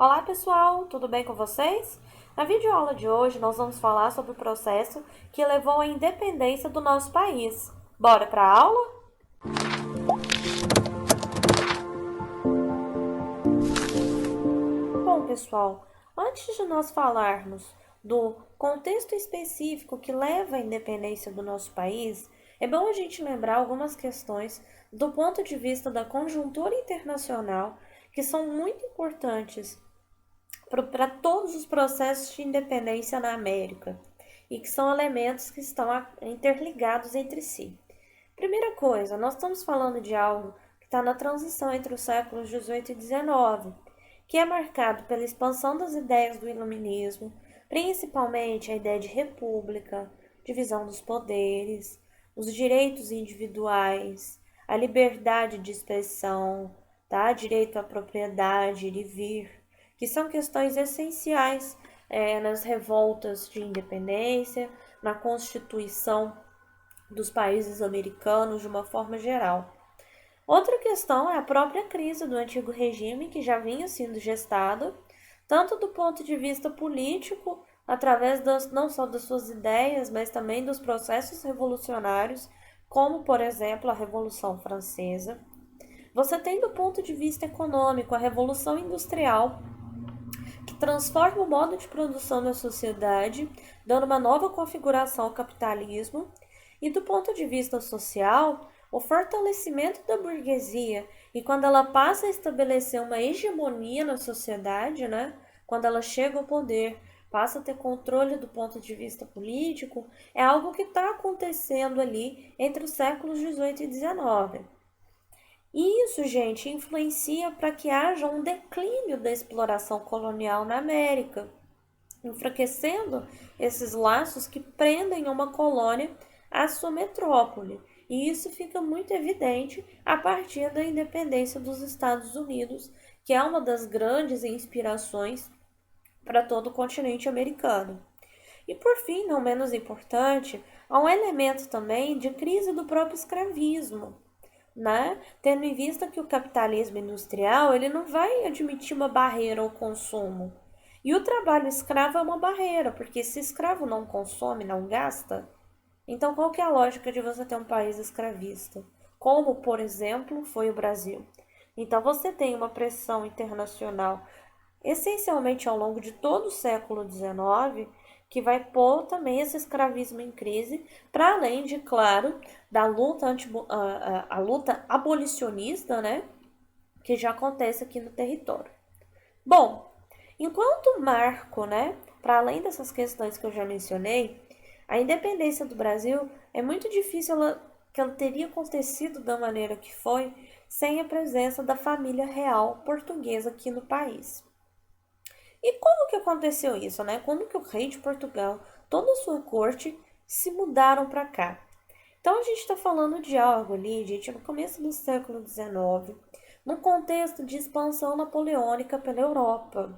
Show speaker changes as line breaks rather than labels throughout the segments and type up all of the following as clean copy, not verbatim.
Olá pessoal, tudo bem com vocês? Na videoaula de hoje nós vamos falar sobre o processo que levou à independência do nosso país. Bora para a aula? Bom pessoal, antes de nós falarmos do contexto específico que leva à independência do nosso país, é bom a gente lembrar algumas questões do ponto de vista da conjuntura internacional que são muito importantes para todos os processos de independência na América e que são elementos que estão interligados entre si. Primeira coisa, nós estamos falando de algo que está na transição entre os séculos 18 e 19, que é marcado pela expansão das ideias do iluminismo, principalmente a ideia de república, divisão dos poderes, os direitos individuais, a liberdade de expressão, tá? Direito à propriedade, ir e vir, que são questões essenciais nas revoltas de independência, na constituição dos países americanos de uma forma geral. Outra questão é a própria crise do antigo regime, que já vinha sendo gestada, tanto do ponto de vista político, através não só das suas ideias, mas também dos processos revolucionários, como, por exemplo, a Revolução Francesa. Você tem do ponto de vista econômico a Revolução Industrial, que transforma o modo de produção da sociedade, dando uma nova configuração ao capitalismo, e do ponto de vista social, o fortalecimento da burguesia e quando ela passa a estabelecer uma hegemonia na sociedade, né? Quando ela chega ao poder, passa a ter controle do ponto de vista político, é algo que está acontecendo ali entre os séculos 18 e 19. E isso, gente, influencia para que haja um declínio da exploração colonial na América, enfraquecendo esses laços que prendem uma colônia à sua metrópole. E isso fica muito evidente a partir da independência dos Estados Unidos, que é uma das grandes inspirações para todo o continente americano. E por fim, não menos importante, há um elemento também de crise do próprio escravismo, né? Tendo em vista que o capitalismo industrial ele não vai admitir uma barreira ao consumo. E o trabalho escravo é uma barreira, porque se escravo não consome, não gasta, então qual que é a lógica de você ter um país escravista? Como, por exemplo, foi o Brasil. Então você tem uma pressão internacional, essencialmente ao longo de todo o século XIX, que vai pôr também esse escravismo em crise, para além de, claro, da luta, a luta abolicionista, né, que já acontece aqui no território. Bom, enquanto marco, né, para além dessas questões que eu já mencionei, a independência do Brasil é muito difícil que ela teria acontecido da maneira que foi sem a presença da família real portuguesa aqui no país. E como que aconteceu isso, né? Como que o rei de Portugal, toda a sua corte, se mudaram para cá? Então a gente está falando de algo ali, gente, no começo do século XIX, no contexto de expansão napoleônica pela Europa.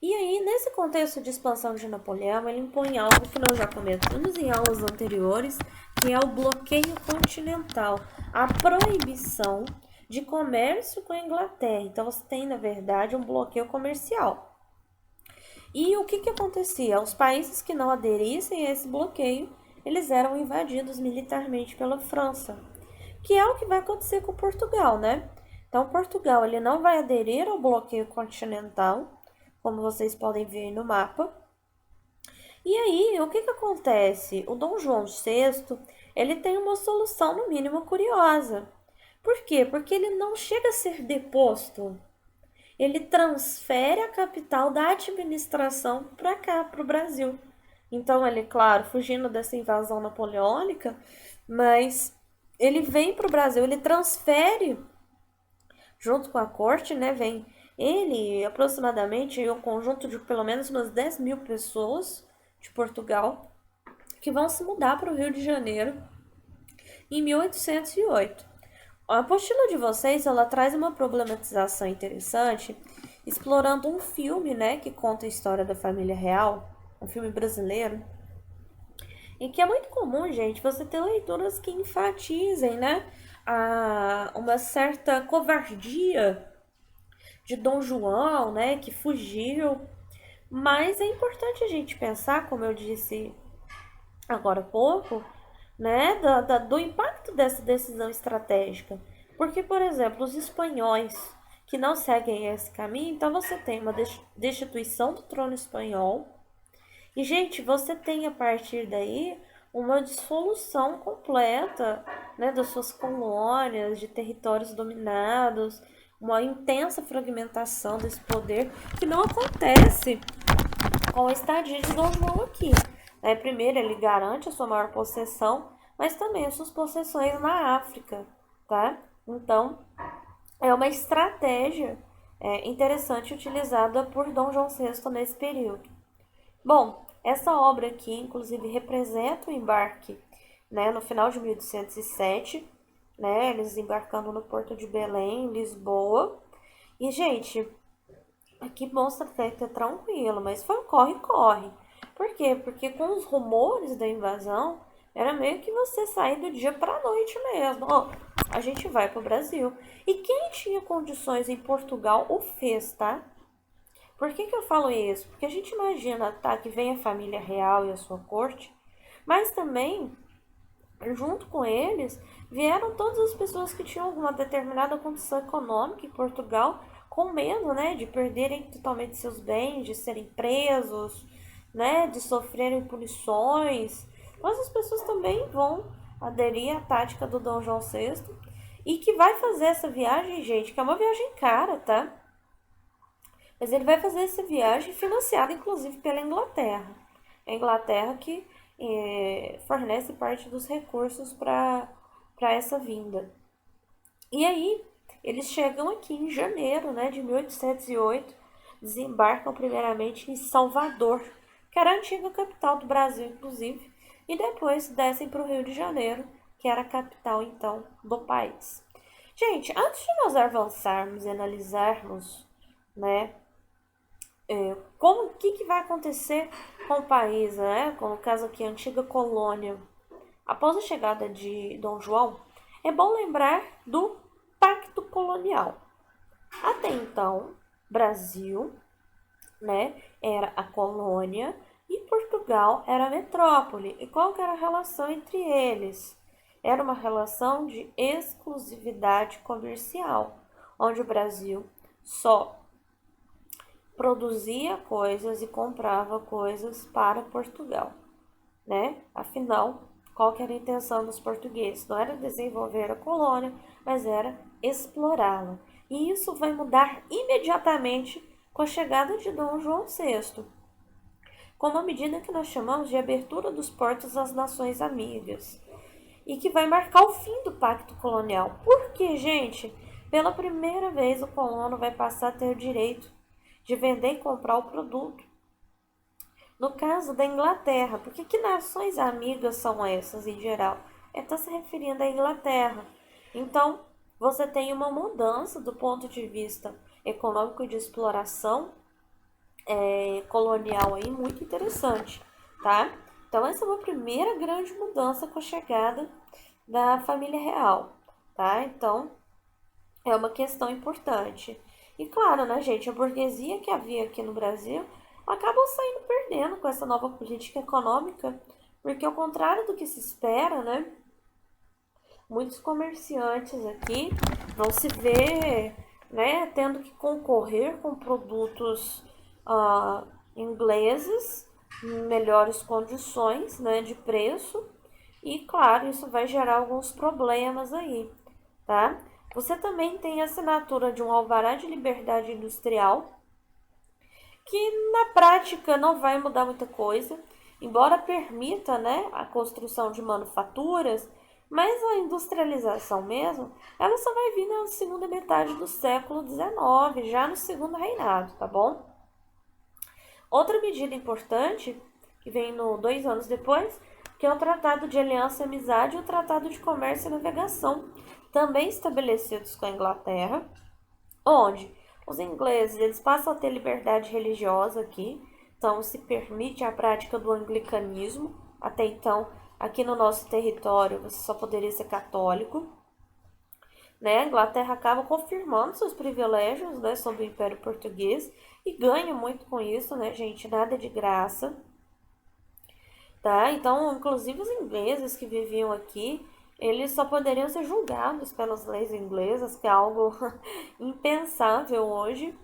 E aí, nesse contexto de expansão de Napoleão, ele impõe algo que nós já comentamos em aulas anteriores, que é o bloqueio continental, a proibição de comércio com a Inglaterra. Então, você tem, na verdade, um bloqueio comercial. E o que acontecia? Os países que não aderissem a esse bloqueio, eles eram invadidos militarmente pela França, que é o que vai acontecer com Portugal, né? Então, Portugal ele não vai aderir ao bloqueio continental, como vocês podem ver no mapa. E aí, o que acontece? O Dom João VI, ele tem uma solução no mínimo curiosa. Por quê? Porque ele não chega a ser deposto. Ele transfere a capital da administração para cá, para o Brasil. Então, ele, claro, fugindo dessa invasão napoleônica, mas ele vem para o Brasil, ele transfere, junto com a corte, né? Vem ele, aproximadamente, um conjunto de pelo menos umas 10 mil pessoas de Portugal que vão se mudar para o Rio de Janeiro em 1808. A apostila de vocês, ela traz uma problematização interessante, explorando um filme, né, que conta a história da família real, um filme brasileiro, em que é muito comum, gente, você ter leituras que enfatizem, né, uma certa covardia de Dom João, né, que fugiu. Mas é importante a gente pensar, como eu disse agora há pouco, né, do impacto dessa decisão estratégica. Porque, por exemplo, os espanhóis que não seguem esse caminho, então você tem uma destituição do trono espanhol. E, gente, você tem a partir daí uma dissolução completa, né, das suas colônias, de territórios dominados, uma intensa fragmentação desse poder que não acontece com a estadia de Dom João aqui. Né? Primeiro, ele garante a sua maior possessão, mas também as suas possessões na África, tá? Então, é uma estratégia interessante utilizada por Dom João VI nesse período. Bom, essa obra aqui, inclusive, representa o embarque, né, no final de 1807, né, eles embarcando no Porto de Belém, em Lisboa. E, gente, aqui mostra até que é tranquilo, mas foi um corre-corre. Por quê? Porque com os rumores da invasão, era meio que você sair do dia para a noite mesmo. Ó, a gente vai para o Brasil. E quem tinha condições em Portugal o fez, tá? Por que eu falo isso? Porque a gente imagina, tá, que vem a família real e a sua corte, mas também, junto com eles, vieram todas as pessoas que tinham alguma determinada condição econômica em Portugal, com medo, né, de perderem totalmente seus bens, de serem presos, né, de sofrerem punições. Então, essas pessoas também vão aderir à tática do Dom João VI e que vai fazer essa viagem, gente, que é uma viagem cara, tá? Mas ele vai fazer essa viagem financiada, inclusive, pela Inglaterra. A Inglaterra que fornece parte dos recursos para essa vinda. E aí, eles chegam aqui em janeiro, né, de 1808, desembarcam primeiramente em Salvador, que era a antiga capital do Brasil, inclusive, e depois descem para o Rio de Janeiro, que era a capital, então, do país. Gente, antes de nós avançarmos e analisarmos, né, como o que vai acontecer com o país, né? Como no caso aqui, a antiga colônia. Após a chegada de Dom João, é bom lembrar do Pacto Colonial. Até então, Brasil, né, era a colônia e Portugal era a metrópole. E qual que era a relação entre eles? Era uma relação de exclusividade comercial, onde o Brasil só produzia coisas e comprava coisas para Portugal, né? Afinal, qual que era a intenção dos portugueses? Não era desenvolver a colônia, mas era explorá-la. E isso vai mudar imediatamente com a chegada de Dom João VI, com uma medida que nós chamamos de abertura dos portos às nações amigas, e que vai marcar o fim do pacto colonial. Por quê, gente? Pela primeira vez o colono vai passar a ter o direito de vender e comprar o produto. No caso da Inglaterra, porque que nações amigas são essas em geral? Está se referindo à Inglaterra. Então, você tem uma mudança do ponto de vista econômico e de exploração colonial aí muito interessante, tá? Então, essa é uma primeira grande mudança com a chegada da família real, tá? Então, é uma questão importante. E claro, né, gente, a burguesia que havia aqui no Brasil acabou saindo perdendo com essa nova política econômica, porque ao contrário do que se espera, né, muitos comerciantes aqui vão se ver, né, tendo que concorrer com produtos ingleses em melhores condições, né, de preço. E claro, isso vai gerar alguns problemas aí, tá? Você também tem a assinatura de um alvará de liberdade industrial, que na prática não vai mudar muita coisa, embora permita, né, a construção de manufaturas, mas a industrialização mesmo, ela só vai vir na segunda metade do século XIX, já no segundo reinado, tá bom? Outra medida importante, que vem 2 anos depois, que é o Tratado de Aliança e Amizade e o Tratado de Comércio e Navegação, também estabelecidos com a Inglaterra, onde os ingleses eles passam a ter liberdade religiosa aqui, então se permite a prática do anglicanismo. Até então, aqui no nosso território, você só poderia ser católico. né? A Inglaterra acaba confirmando seus privilégios, né, sobre o Império Português e ganha muito com isso, né, gente? Nada de graça, tá? Então, inclusive os ingleses que viviam aqui, eles só poderiam ser julgados pelas leis inglesas, que é algo impensável hoje.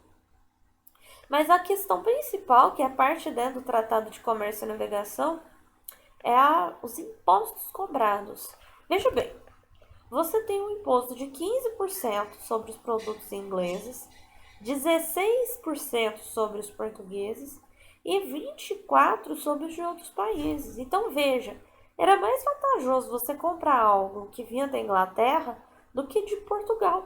Mas a questão principal, que é parte, né, do Tratado de Comércio e Navegação, é os impostos cobrados. Veja bem, você tem um imposto de 15% sobre os produtos ingleses, 16% sobre os portugueses e 24% sobre os de outros países. Então veja, era mais vantajoso você comprar algo que vinha da Inglaterra do que de Portugal.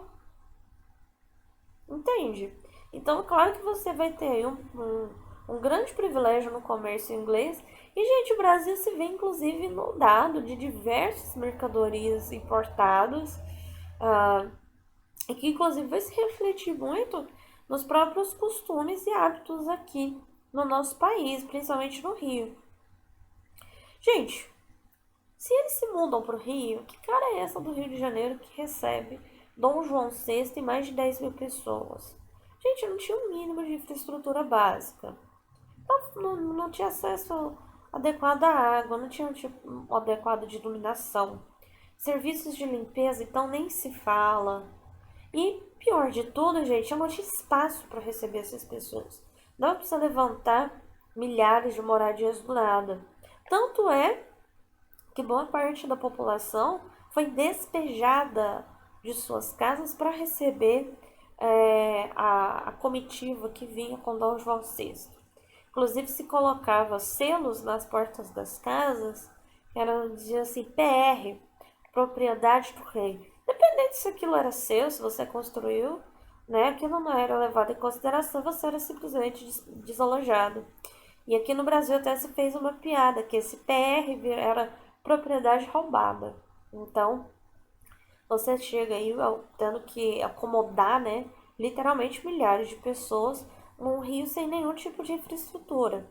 Entende? Então, claro que você vai ter aí um grande privilégio no comércio inglês. E, gente, o Brasil se vê, inclusive, inundado de diversas mercadorias importadas, ah, e que, inclusive, vai se refletir muito nos próprios costumes e hábitos aqui no nosso país, principalmente no Rio. Gente, se eles se mudam para o Rio, que cara é essa do Rio de Janeiro que recebe Dom João VI e mais de 10 mil pessoas? Gente, não tinha um mínimo de infraestrutura básica. Não tinha acesso adequado à água, não tinha um tipo adequado de iluminação. Serviços de limpeza, então nem se fala. E pior de tudo, gente, não tinha espaço para receber essas pessoas. Não precisa levantar milhares de moradias do nada. Tanto é que boa parte da população foi despejada de suas casas para receber a comitiva que vinha com Dom João VI. Inclusive se colocava selos nas portas das casas, que eram, dizia assim, PR, propriedade do rei. Independente se aquilo era seu, se você construiu, né, aquilo não era levado em consideração, você era simplesmente desalojado. E aqui no Brasil até se fez uma piada, que esse PR era propriedade roubada. Então, você chega aí tendo que acomodar, né, literalmente milhares de pessoas num rio sem nenhum tipo de infraestrutura.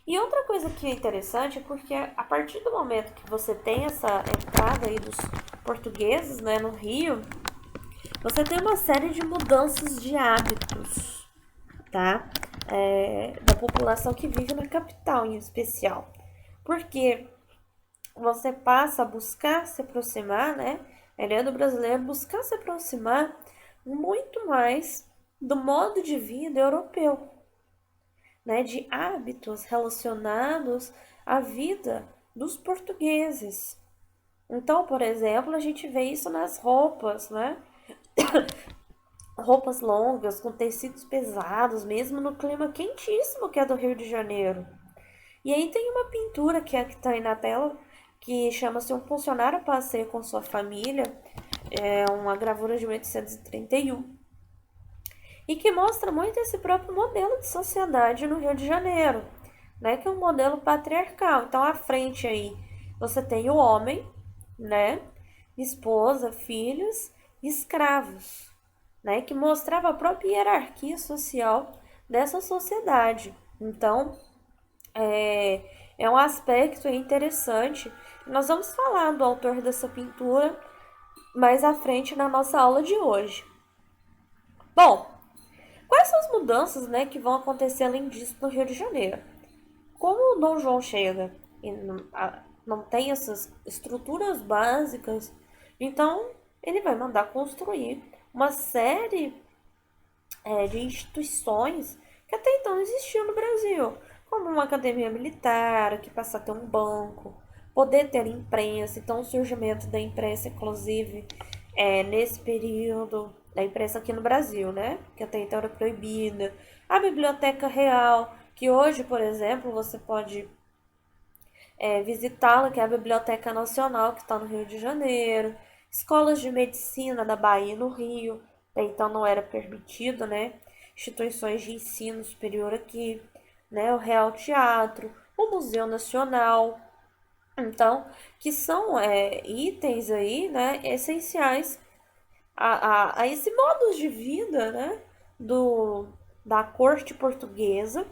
E outra coisa que é interessante é porque a partir do momento que você tem essa entrada aí dos portugueses, né, no rio, você tem uma série de mudanças de hábitos, tá? Da população que vive na capital em especial. Porque você passa a buscar se aproximar, né? A ideia do brasileiro é buscar se aproximar muito mais do modo de vida europeu, né? De hábitos relacionados à vida dos portugueses. Então, por exemplo, a gente vê isso nas roupas, né? Roupas longas, com tecidos pesados, mesmo no clima quentíssimo que é do Rio de Janeiro. E aí tem uma pintura que é que tá aí na tela, que chama-se Um Funcionário a Passeio com Sua Família, é uma gravura de 1831, e que mostra muito esse próprio modelo de sociedade no Rio de Janeiro, né, que é um modelo patriarcal. Então, à frente aí, você tem o homem, né, esposa, filhos, escravos, né, que mostrava a própria hierarquia social dessa sociedade. Então, é um aspecto interessante. Nós vamos falar do autor dessa pintura mais à frente na nossa aula de hoje. Bom, quais são as mudanças, né, que vão acontecer além disso no Rio de Janeiro? Como o Dom João chega e não tem essas estruturas básicas, então ele vai mandar construir uma série de instituições que até então existiam no Brasil, como uma academia militar, que passa a ter um banco, poder ter imprensa. Então, o surgimento da imprensa, inclusive, nesse período, da imprensa aqui no Brasil, né? Que até então era proibida. A Biblioteca Real, que hoje, por exemplo, você pode visitá-la, que é a Biblioteca Nacional, que está no Rio de Janeiro. Escolas de medicina da Bahia no Rio, até então não era permitido, né? Instituições de ensino superior aqui, né? O Real Teatro, o Museu Nacional. Então, que são itens aí, né, essenciais a esse modo de vida, né, da corte portuguesa,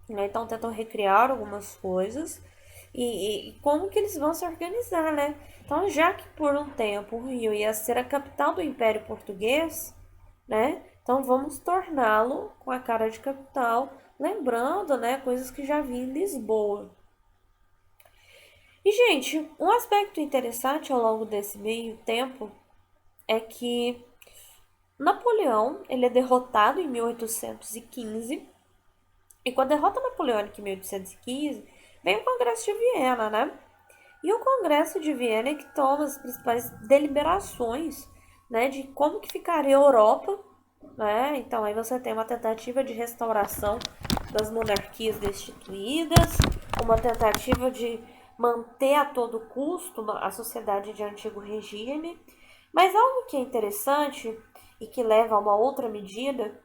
né? Então tentam recriar algumas coisas e como que eles vão se organizar, né? Então, já que por um tempo o Rio ia ser a capital do Império Português, né? Então vamos torná-lo com a cara de capital, lembrando, né, coisas que já vi em Lisboa. E, gente, um aspecto interessante ao longo desse meio tempo é que Napoleão, ele é derrotado em 1815, e com a derrota napoleônica em 1815, vem o Congresso de Viena, né? E o Congresso de Viena é que toma as principais deliberações, né, de como que ficaria a Europa, né? Então aí você tem uma tentativa de restauração das monarquias destituídas, uma tentativa de manter a todo custo a sociedade de antigo regime. Mas algo que é interessante e que leva a uma outra medida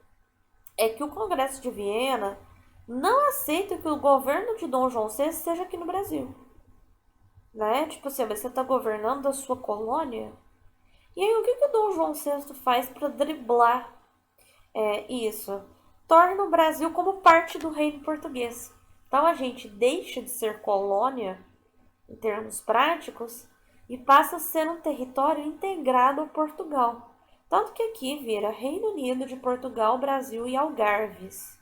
é que o Congresso de Viena não aceita que o governo de Dom João VI seja aqui no Brasil, né? Tipo assim, você tá governando a sua colônia? E aí o que o Dom João VI faz para driblar isso? Torna o Brasil como parte do reino português. Então a gente deixa de ser colônia em termos práticos e passa a ser um território integrado a Portugal. Tanto que aqui vira Reino Unido de Portugal, Brasil e Algarves.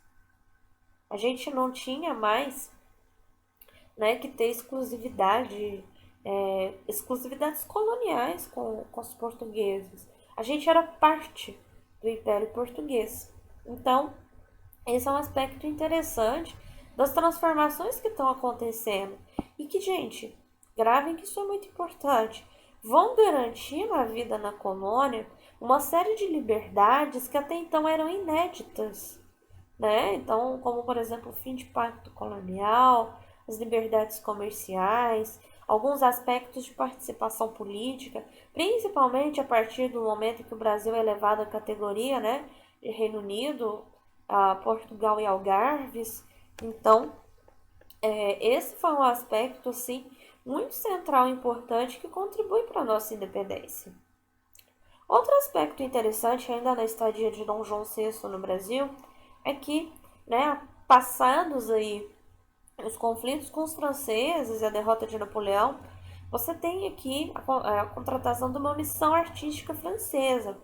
A gente não tinha mais, né, que ter exclusividades coloniais com os portugueses. A gente era parte do Império Português. Então, esse é um aspecto interessante das transformações que estão acontecendo. E que, gente, gravem que isso é muito importante. Vão garantir na vida na colônia uma série de liberdades que até então eram inéditas, né? Então, como por exemplo, o fim de pacto colonial, as liberdades comerciais, alguns aspectos de participação política, principalmente a partir do momento que o Brasil é elevado à categoria, né, de Reino Unido, a Portugal e Algarves. Então, esse foi um aspecto assim muito central e importante que contribui para a nossa independência. Outro aspecto interessante ainda na estadia de Dom João VI no Brasil é que, né, passados aí os conflitos com os franceses e a derrota de Napoleão, você tem aqui a contratação de uma missão artística francesa,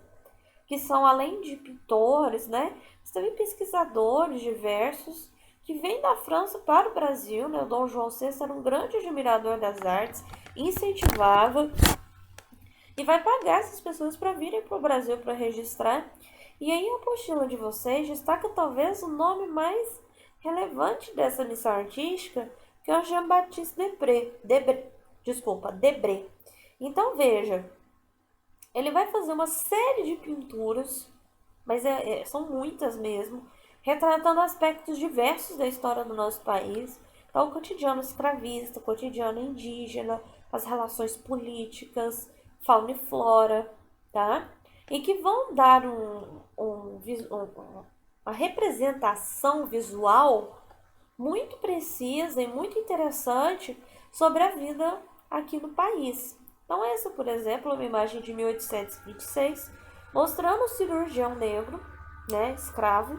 que são além de pintores, né, você também pesquisadores diversos que vêm da França para o Brasil, né? O Dom João VI era um grande admirador das artes, incentivava e vai pagar essas pessoas para virem para o Brasil para registrar. E aí a apostila de vocês destaca talvez o nome mais relevante dessa missão artística, que é o Jean-Baptiste Debré. Então veja, ele vai fazer uma série de pinturas, mas são muitas mesmo, retratando aspectos diversos da história do nosso país. Então, o cotidiano escravista, o cotidiano indígena, as relações políticas, fauna e flora, tá? E que vão dar uma representação visual muito precisa e muito interessante sobre a vida aqui no país. Então, essa, por exemplo, é uma imagem de 1826, mostrando o cirurgião negro, né, escravo,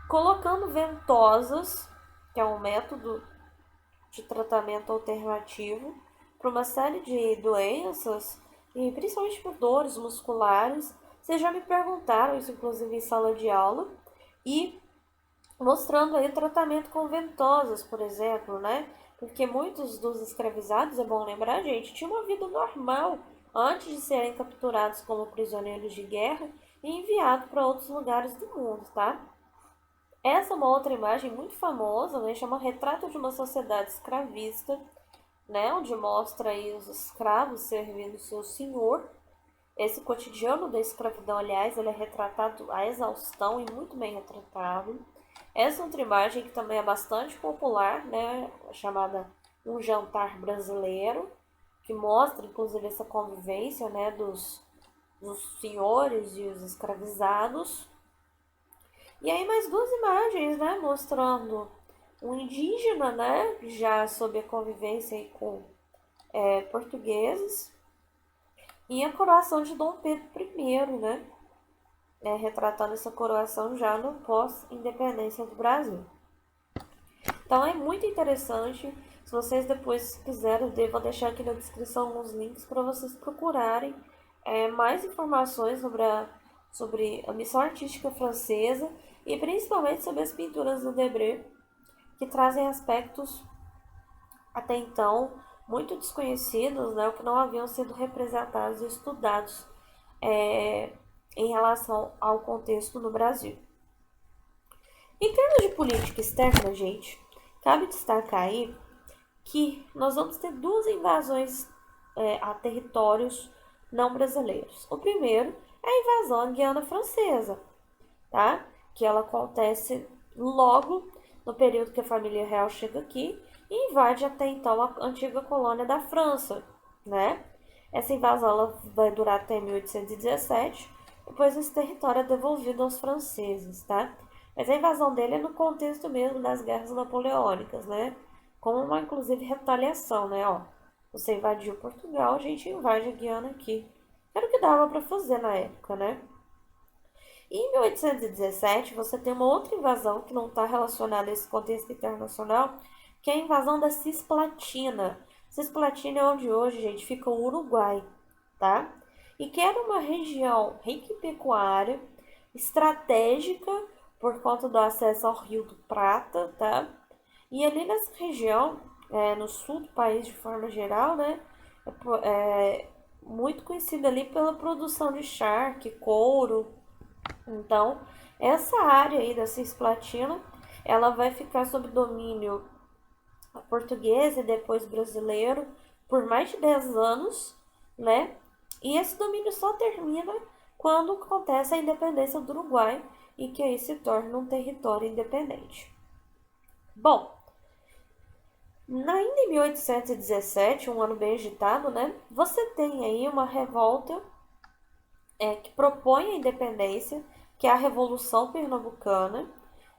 colocando ventosas, que é um método de tratamento alternativo para uma série de doenças, e principalmente por dores musculares. Vocês já me perguntaram isso, inclusive, em sala de aula, e mostrando aí o tratamento com ventosas, por exemplo, né? Porque muitos dos escravizados, é bom lembrar, gente, tinham uma vida normal antes de serem capturados como prisioneiros de guerra e enviados para outros lugares do mundo, tá? Essa é uma outra imagem muito famosa, né? Chama Retrato de uma Sociedade Escravista, né? Onde mostra aí os escravos servindo seu senhor. Esse cotidiano da escravidão, aliás, ele é retratado à exaustão e muito bem retratado. Essa outra imagem que também é bastante popular, né, chamada Um Jantar Brasileiro, que mostra inclusive essa convivência, né, dos senhores e os escravizados. E aí mais duas imagens, né, mostrando um indígena, né, já sob a convivência aí com portugueses, e a coroação de Dom Pedro I, né, retratando essa coroação já no pós-independência do Brasil. Então é muito interessante. Se vocês depois quiserem, eu vou deixar aqui na descrição alguns links para vocês procurarem mais informações sobre a missão artística francesa e principalmente sobre as pinturas do Debré, que trazem aspectos até então muito desconhecidos, né, ou que não haviam sido representados e estudados é, em relação ao contexto no Brasil. Em termos de política externa, gente, cabe destacar aí que nós vamos ter duas invasões a territórios não brasileiros. O primeiro é a invasão à Guiana Francesa, tá? Que ela acontece logo no período que a família real chega aqui e invade até então a antiga colônia da França, né? Essa invasão ela vai durar até 1817, depois esse território é devolvido aos franceses, tá? Mas a invasão dele é no contexto mesmo das guerras napoleônicas, né? Como uma, inclusive, retaliação, né? Ó, você invadiu Portugal, a gente invade a Guiana aqui. Era o que dava para fazer na época, né? E em 1817, você tem uma outra invasão que não está relacionada a esse contexto internacional, que é a invasão da Cisplatina. Cisplatina é onde hoje, gente, fica o Uruguai, tá? E que era uma região rica em pecuária, estratégica por conta do acesso ao Rio do Prata, tá? E ali nessa região, no sul do país de forma geral, né, é muito conhecida ali pela produção de charque, couro. Então, essa área aí da Cisplatina, ela vai ficar sob domínio português e depois brasileiro por mais de 10 anos, né? E esse domínio só termina quando acontece a independência do Uruguai e que aí se torna um território independente. Bom, ainda em 1817, um ano bem agitado, né? Você tem aí uma revolta que propõe a independência, que é a Revolução Pernambucana,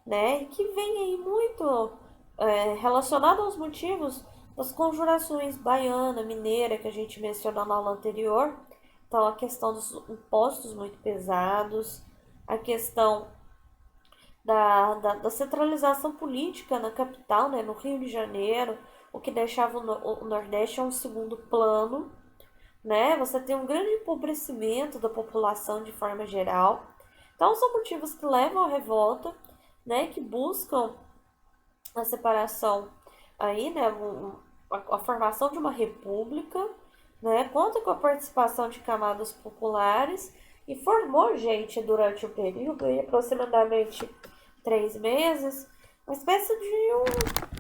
né? E que vem aí muito relacionado aos motivos das conjurações baiana, mineira, que a gente mencionou na aula anterior. Então, a questão dos impostos muito pesados, a questão da centralização política na capital, né, no Rio de Janeiro, o que deixava o Nordeste a um segundo plano, né? Você tem um grande empobrecimento da população de forma geral. Então, são motivos que levam à revolta, né, que buscam a separação aí, né, a formação de uma república, né, conta com a participação de camadas populares e formou gente durante o período, aí, aproximadamente 3 meses, uma espécie de um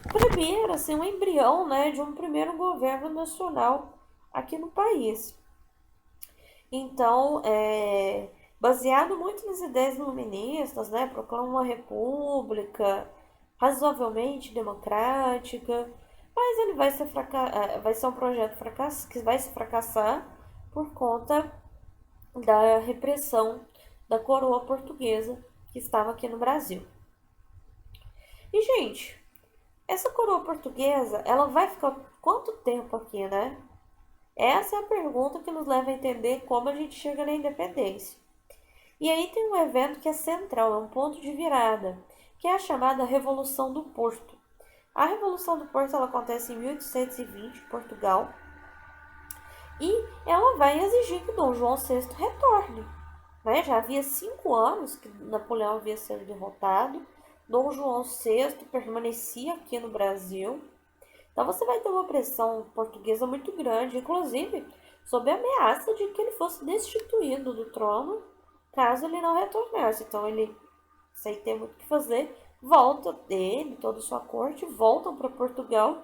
primeiro, assim, um embrião, né, de um primeiro governo nacional aqui no país. Então, baseado muito nas ideias iluministas, né, proclama uma república razoavelmente democrática, mas ele vai ser um projeto que vai se fracassar por conta da repressão da coroa portuguesa que estava aqui no Brasil. E, gente, essa coroa portuguesa, ela vai ficar quanto tempo aqui, né? Essa é a pergunta que nos leva a entender como a gente chega na independência. E aí tem um evento que é central, é um ponto de virada, que é a chamada Revolução do Porto. A Revolução do Porto ela acontece em 1820, em Portugal, e ela vai exigir que Dom João VI retorne. Né? Já havia 5 anos que Napoleão havia sido derrotado, Dom João VI permanecia aqui no Brasil. Então você vai ter uma pressão portuguesa muito grande, inclusive sob a ameaça de que ele fosse destituído do trono caso ele não retornasse. Então ele, sem ter muito o que fazer, volta dele, toda a sua corte, voltam para Portugal,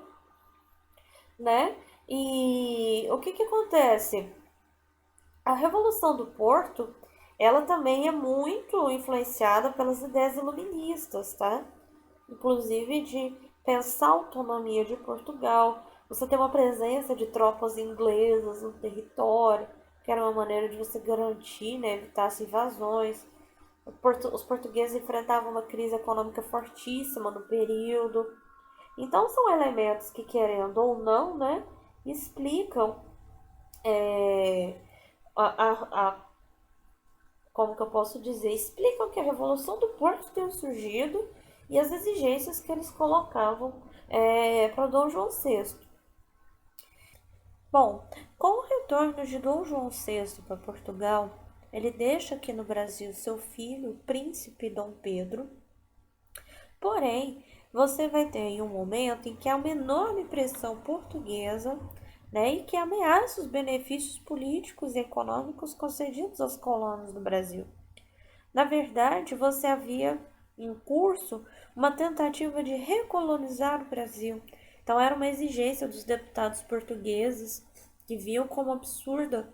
né? E o que acontece? A Revolução do Porto, ela também é muito influenciada pelas ideias iluministas, tá? Inclusive de pensar a autonomia de Portugal. Você tem uma presença de tropas inglesas no território, que era uma maneira de você garantir, né, evitar as invasões. Os portugueses enfrentavam uma crise econômica fortíssima no período. Então são elementos que, querendo ou não, né, explicam é, a como que eu posso dizer, explicam que a Revolução do Porto tenha surgido e as exigências que eles colocavam para Dom João VI. Bom, com o retorno de Dom João VI para Portugal, ele deixa aqui no Brasil seu filho, o príncipe Dom Pedro. Porém, você vai ter aí um momento em que há uma enorme pressão portuguesa, né, e que ameaça os benefícios políticos e econômicos concedidos aos colonos do Brasil. Na verdade, você havia em curso uma tentativa de recolonizar o Brasil. Então, era uma exigência dos deputados portugueses que viam como absurda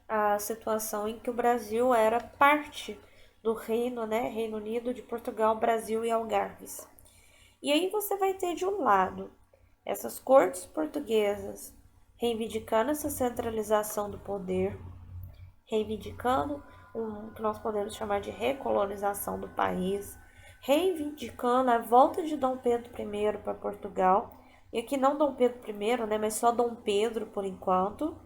a situação em que o Brasil era parte do reino, né, Reino Unido de Portugal, Brasil e Algarves. E aí você vai ter de um lado essas cortes portuguesas reivindicando essa centralização do poder, reivindicando o que nós podemos chamar de recolonização do país, reivindicando a volta de Dom Pedro I para Portugal, e aqui não Dom Pedro I, né, mas só Dom Pedro por enquanto.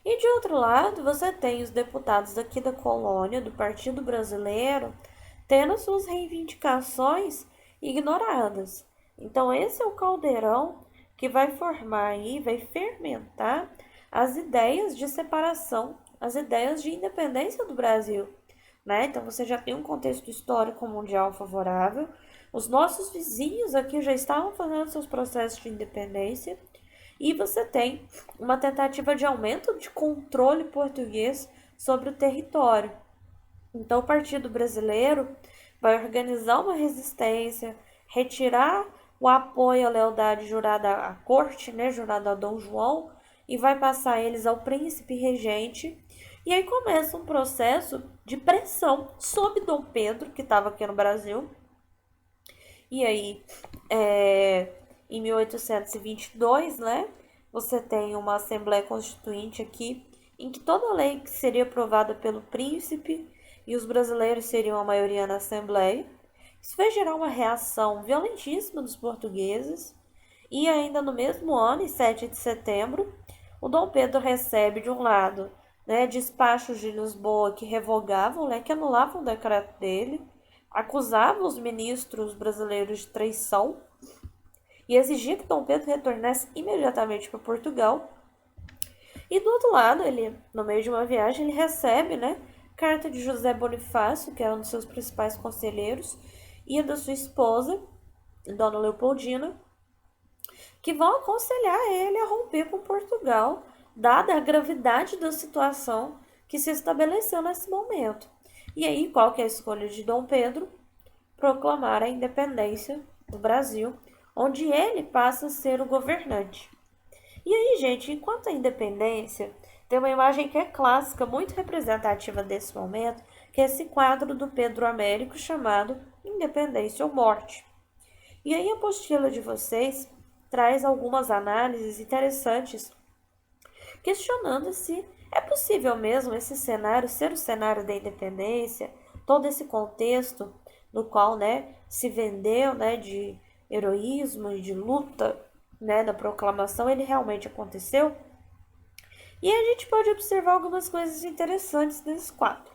E de outro lado, você tem os deputados aqui da colônia, do Partido Brasileiro, tendo suas reivindicações ignoradas. Então, esse é o caldeirão que vai formar aí, vai fermentar as ideias de separação, as ideias de independência do Brasil, né? Então, você já tem um contexto histórico mundial favorável. Os nossos vizinhos aqui já estavam fazendo seus processos de independência. E você tem uma tentativa de aumento de controle português sobre o território. Então, o Partido Brasileiro vai organizar uma resistência, retirar o apoio à lealdade jurada à corte, né, jurada a Dom João, e vai passar eles ao príncipe regente. E aí começa um processo de pressão sobre Dom Pedro, que estava aqui no Brasil. E aí, em 1822, né, você tem uma Assembleia Constituinte aqui, em que toda lei que seria aprovada pelo príncipe e os brasileiros seriam a maioria na Assembleia. Isso vai gerar uma reação violentíssima dos portugueses. E ainda no mesmo ano, em 7 de setembro, o Dom Pedro recebe, de um lado, né, despachos de Lisboa que revogavam, né, que anulavam o decreto dele, acusavam os ministros brasileiros de traição e exigia que Dom Pedro retornasse imediatamente para Portugal. E do outro lado, ele, no meio de uma viagem, ele recebe, né, carta de José Bonifácio, que era um dos seus principais conselheiros, e da sua esposa, Dona Leopoldina, que vão aconselhar ele a romper com Portugal, dada a gravidade da situação que se estabeleceu nesse momento. E aí, qual que é a escolha de Dom Pedro? Proclamar a independência do Brasil, onde ele passa a ser o governante. E aí, gente, enquanto a independência, tem uma imagem que é clássica, muito representativa desse momento, que é esse quadro do Pedro Américo chamado Independência ou Morte. E aí a apostila de vocês traz algumas análises interessantes, questionando se é possível mesmo esse cenário ser o cenário da independência, todo esse contexto no qual, né, se vendeu, né, de heroísmo e de luta, né, da proclamação, ele realmente aconteceu. E a gente pode observar algumas coisas interessantes nesse quadro.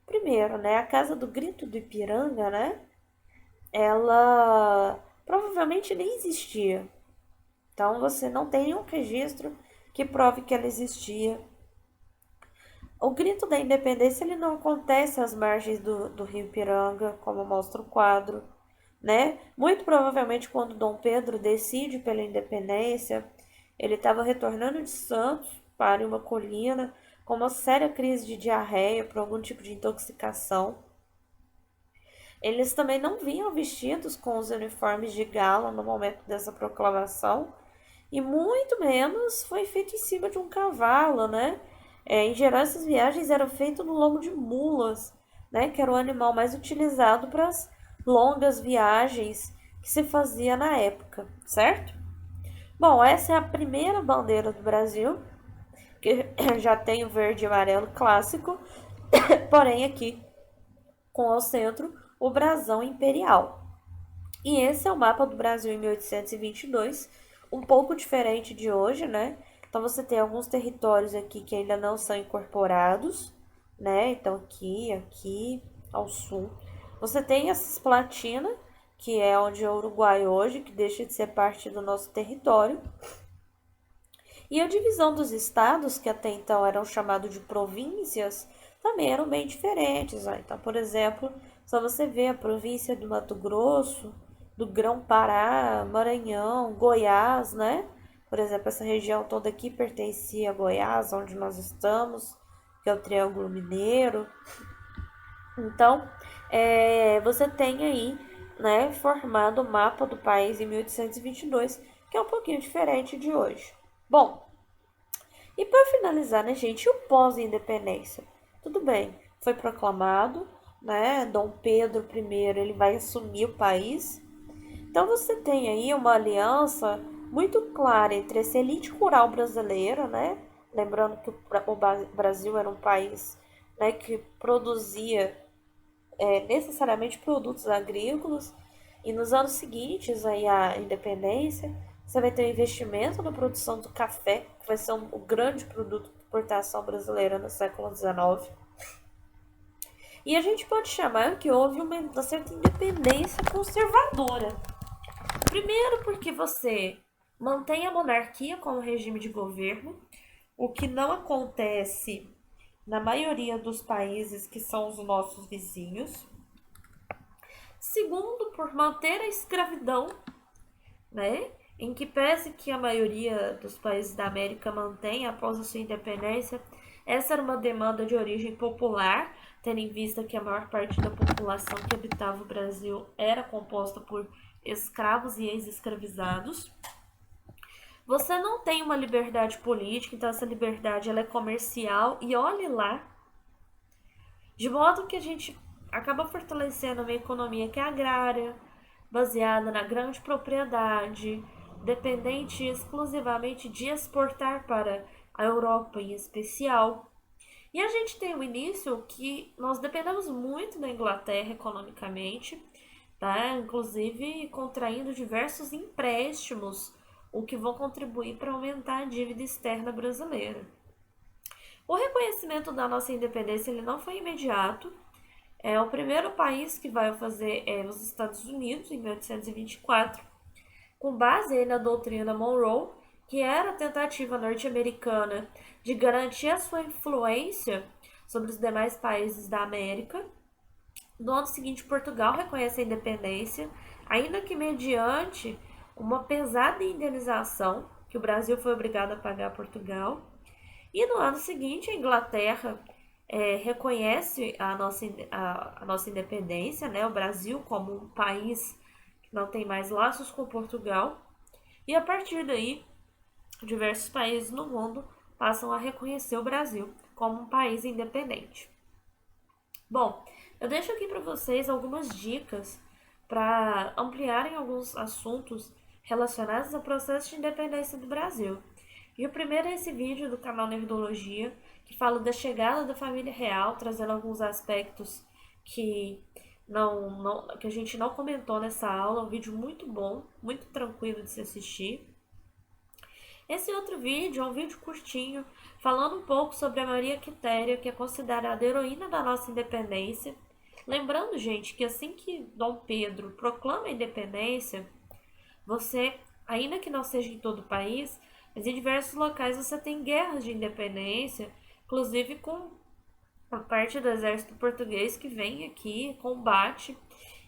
Primeiro, né, a Casa do Grito do Ipiranga, né, ela provavelmente nem existia. Então você não tem nenhum registro que prove que ela existia. O grito da independência ele não acontece às margens do rio Ipiranga, como mostra o quadro, né? Muito provavelmente quando Dom Pedro decide pela independência, ele estava retornando de Santos para uma colina com uma séria crise de diarreia por algum tipo de intoxicação. Eles também não vinham vestidos com os uniformes de gala no momento dessa proclamação, e muito menos foi feito em cima de um cavalo, né? Em geral, essas viagens eram feitas no lombo de mulas, né? Que era o animal mais utilizado para as longas viagens que se fazia na época, certo? Bom, essa é a primeira bandeira do Brasil, que já tem o verde e amarelo clássico, porém aqui com ao centro o brasão imperial. E esse é o mapa do Brasil em 1822, um pouco diferente de hoje, né? Então você tem alguns territórios aqui que ainda não são incorporados, né? Então aqui, ao sul. Você tem a Cisplatina, que é onde é o Uruguai hoje, que deixa de ser parte do nosso território. E a divisão dos estados, que até então eram chamados de províncias, também eram bem diferentes. Né? Então, por exemplo, só você vê a província do Mato Grosso, do Grão-Pará, Maranhão, Goiás, né? Por exemplo, essa região toda aqui pertencia a Goiás, onde nós estamos, que é o Triângulo Mineiro. Então, você tem aí, né, formado o mapa do país em 1822, que é um pouquinho diferente de hoje. Bom, e para finalizar, né, gente, e o pós-independência? Tudo bem, foi proclamado, né, Dom Pedro I, ele vai assumir o país. Então você tem aí uma aliança muito clara entre essa elite rural brasileira, né, lembrando que o Brasil era um país, né, que produzia necessariamente produtos agrícolas. E nos anos seguintes aí à independência, você vai ter um investimento na produção do café, que vai ser o grande produto de exportação brasileira no século XIX. E a gente pode chamar que houve uma certa independência conservadora. Primeiro porque você mantém a monarquia como regime de governo, o que não acontece na maioria dos países que são os nossos vizinhos. Segundo, por manter a escravidão, né? Em que pese que a maioria dos países da América mantém após a sua independência, essa era uma demanda de origem popular, tendo em vista que a maior parte da população que habitava o Brasil era composta por escravos e ex-escravizados. Você não tem uma liberdade política, então essa liberdade ela é comercial e olhe lá, de modo que a gente acaba fortalecendo uma economia que é agrária, baseada na grande propriedade, dependente exclusivamente de exportar para a Europa em especial. E a gente tem o início que nós dependemos muito da Inglaterra economicamente, tá? Inclusive contraindo diversos empréstimos, o que vão contribuir para aumentar a dívida externa brasileira. O reconhecimento da nossa independência ele não foi imediato. O primeiro país que vai fazer os Estados Unidos, em 1824, com base na doutrina Monroe, que era a tentativa norte-americana de garantir a sua influência sobre os demais países da América. No ano seguinte, Portugal reconhece a independência, ainda que mediante uma pesada indenização que o Brasil foi obrigado a pagar a Portugal. E no ano seguinte, a Inglaterra reconhece a nossa independência, né? O Brasil como um país que não tem mais laços com Portugal. E a partir daí, diversos países no mundo passam a reconhecer o Brasil como um país independente. Bom, eu deixo aqui para vocês algumas dicas para ampliarem alguns assuntos relacionados ao processo de independência do Brasil. E o primeiro é esse vídeo do canal Nerdologia, que fala da chegada da família real, trazendo alguns aspectos que que a gente não comentou nessa aula. Um vídeo muito bom, muito tranquilo de se assistir. Esse outro vídeo é um vídeo curtinho, falando um pouco sobre a Maria Quitéria, que é considerada a heroína da nossa independência. Lembrando, gente, que assim que Dom Pedro proclama a independência, você, ainda que não seja em todo o país, mas em diversos locais você tem guerras de independência, inclusive com a parte do exército português que vem aqui, combate.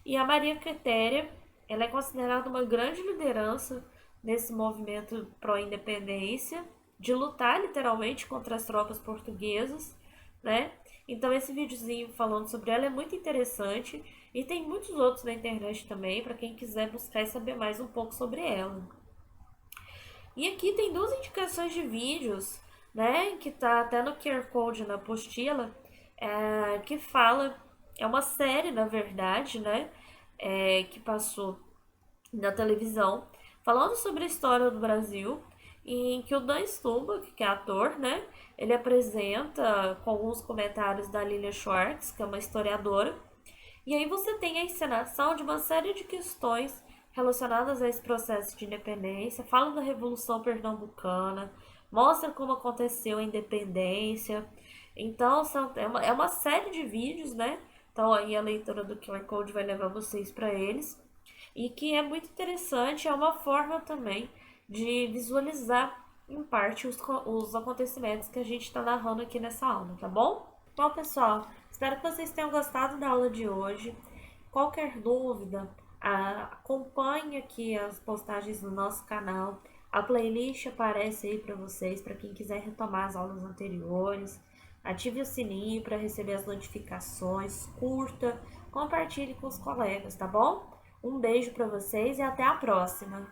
E a Maria Quitéria, ela é considerada uma grande liderança nesse movimento pró-independência, de lutar literalmente contra as tropas portuguesas, né? Então esse videozinho falando sobre ela é muito interessante e tem muitos outros na internet também para quem quiser buscar e saber mais um pouco sobre ela. E aqui tem duas indicações de vídeos, né, que tá até no QR Code na apostila, que fala, é uma série na verdade, né, que passou na televisão, falando sobre a história do Brasil, em que o Dan Stubach, que é ator, né, ele apresenta com alguns comentários da Lilia Schwartz, que é uma historiadora, e aí você tem a encenação de uma série de questões relacionadas a esse processo de independência, fala da Revolução Pernambucana, mostra como aconteceu a independência. Então, é uma série de vídeos, né? Então, aí a leitura do QR Code vai levar vocês para eles. e que é muito interessante, é uma forma também de visualizar em parte os acontecimentos que a gente está narrando aqui nessa aula, tá bom? Bom, pessoal, espero que vocês tenham gostado da aula de hoje. Qualquer dúvida, acompanhe aqui as postagens no nosso canal. A playlist aparece aí para vocês, para quem quiser retomar as aulas anteriores. Ative o sininho para receber as notificações, curta, compartilhe com os colegas, tá bom? Um beijo para vocês e até a próxima!